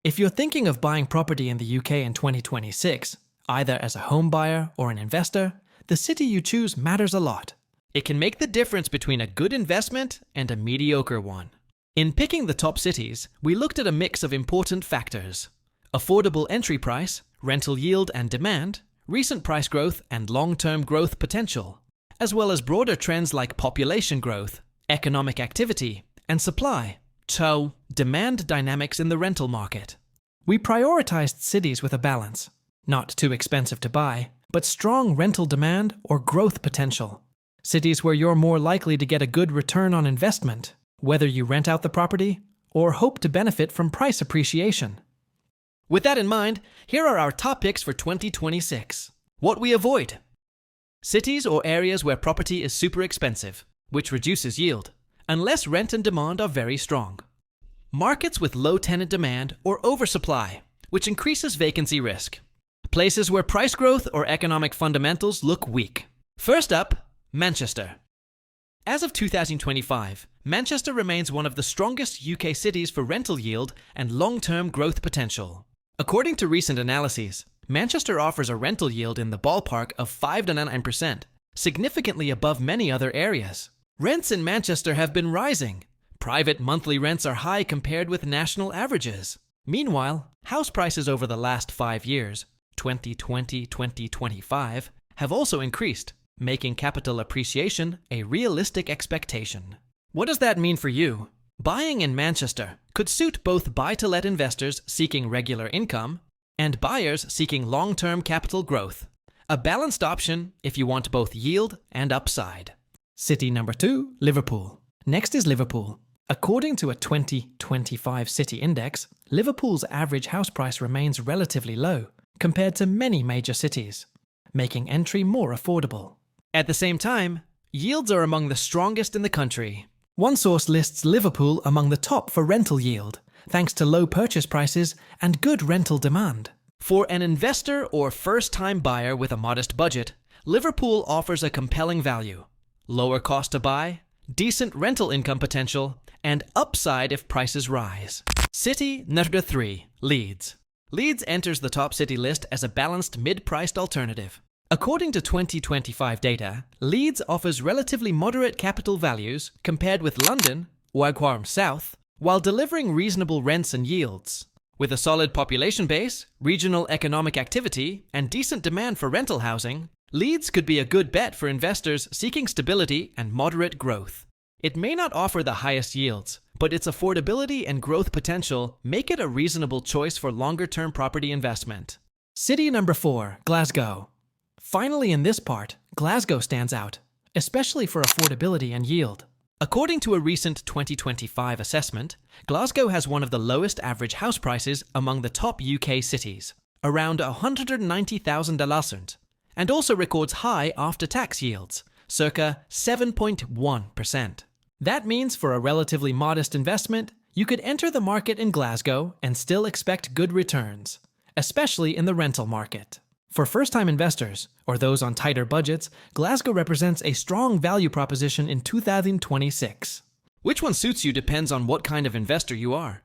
If you're thinking of buying property in the UK in 2026, either as a home buyer or an investor, the city you choose matters a lot. It can make the difference between a good investment and a mediocre one. In picking the top cities, we looked at a mix of important factors: affordable entry price, rental yield and demand, recent price growth and long-term growth potential, as well as broader trends like population growth, economic activity, and supply, so demand dynamics in the rental market. We prioritized cities with a balance, not too expensive to buy, but strong rental demand or growth potential. Cities where you're more likely to get a good return on investment, whether you rent out the property or hope to benefit from price appreciation. With that in mind, here are our top picks for 2026. What we avoid: cities or areas where property is super expensive, which reduces yield, unless rent and demand are very strong. Markets with low tenant demand or oversupply, which increases vacancy risk. Places where price growth or economic fundamentals look weak. First up, Manchester. As of 2025, Manchester remains one of the strongest UK cities for rental yield and long-term growth potential. According to recent analyses, Manchester offers a rental yield in the ballpark of 5 to 9%, significantly above many other areas. Rents in Manchester have been rising. Private monthly rents are high compared with national averages. Meanwhile, house prices over the last 5 years, 2020-2025, have also increased, making capital appreciation a realistic expectation. What does that mean for you? Buying in Manchester could suit both buy-to-let investors seeking regular income and buyers seeking long-term capital growth. A balanced option if you want both yield and upside. City number 2, Liverpool. Next is Liverpool. According to a 2025 city index, Liverpool's average house price remains relatively low compared to many major cities, making entry more affordable. At the same time, yields are among the strongest in the country. One source lists Liverpool among the top for rental yield, thanks to low purchase prices and good rental demand. For an investor or first-time buyer with a modest budget, Liverpool offers a compelling value: lower cost to buy, decent rental income potential, and upside if prices rise. City number 3, Leeds. Leeds enters the top city list as a balanced mid-priced alternative. According to 2025 data, Leeds offers relatively moderate capital values compared with London, Wagwarm South, while delivering reasonable rents and yields. With a solid population base, regional economic activity, and decent demand for rental housing, Leeds could be a good bet for investors seeking stability and moderate growth. It may not offer the highest yields, but its affordability and growth potential make it a reasonable choice for longer-term property investment. City number 4, Glasgow. Finally, in this part, Glasgow stands out, especially for affordability and yield. According to a recent 2025 assessment, Glasgow has one of the lowest average house prices among the top UK cities, around $190,000, and also records high after-tax yields, circa 7.1%. That means for a relatively modest investment, you could enter the market in Glasgow and still expect good returns, especially in the rental market. For first-time investors, or those on tighter budgets, Glasgow represents a strong value proposition in 2026. Which one suits you depends on what kind of investor you are.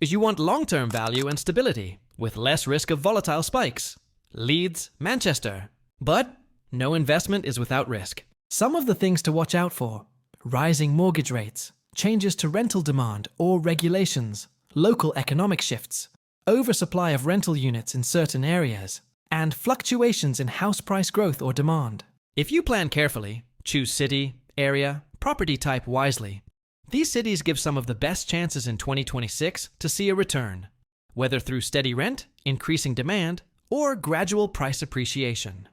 If you want long-term value and stability, with less risk of volatile spikes, Leeds, Manchester. But no investment is without risk. Some of the things to watch out for: rising mortgage rates, changes to rental demand or regulations, local economic shifts, oversupply of rental units in certain areas, and fluctuations in house price growth or demand. If you plan carefully, choose city, area, property type wisely, these cities give some of the best chances in 2026 to see a return, whether through steady rent, increasing demand, or gradual price appreciation.